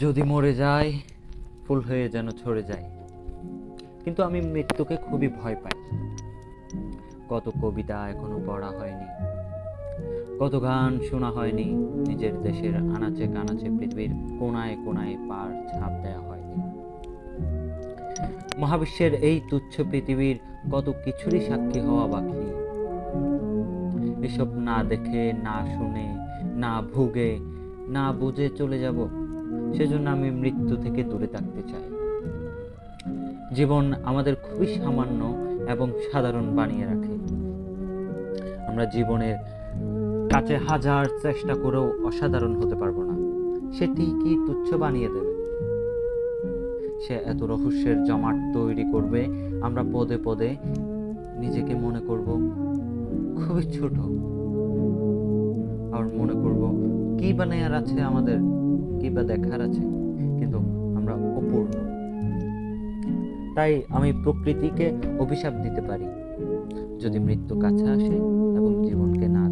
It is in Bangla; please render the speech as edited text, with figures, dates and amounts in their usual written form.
যদি মরে যায় ফুল হয়ে যেন ঝরে যায়, কিন্তু আমি মৃত্যুকে খুবই ভয় পাই। কত কবিতা এখনো পড়া হয়নি, কত গান শোনা হয়নি, নিজের দেশের আনাচে কানাচে পৃথিবীর কোনায় কোনায় পার ছাপ দেয়া হয়নি। মহাবিশ্বের এই তুচ্ছ পৃথিবীর কত কিছুরই সাক্ষী হওয়া বাকি। এসব না দেখে, না শুনে, না ভুগে, না বুঝে চলে যাব, সেজন্য আমি মৃত্যু থেকে দূরে থাকতে চাই। জীবন আমাদের খুবই সামান্য এবং সাধারণ বানিয়ে রাখে। আমরা জীবনের কাছে হাজার চেষ্টা করেও অসাধারণ হতে পারবো না, সে ঠিকই তুচ্ছ বানিয়ে দেবে। সে এত রহস্যের জমাট তৈরি করবে, আমরা পদে পদে নিজেকে মনে করব খুবই ছোট, আর মনে করব কি বা নেয়ার আছে আমাদের, কি বা দেখার আছে, কিন্তু আমরা অপূর্ণ। তাই আমি প্রকৃতিকে অভিশাপ দিতে পারি, যদি মৃত্যু কাছে আসে এবং জীবনকে না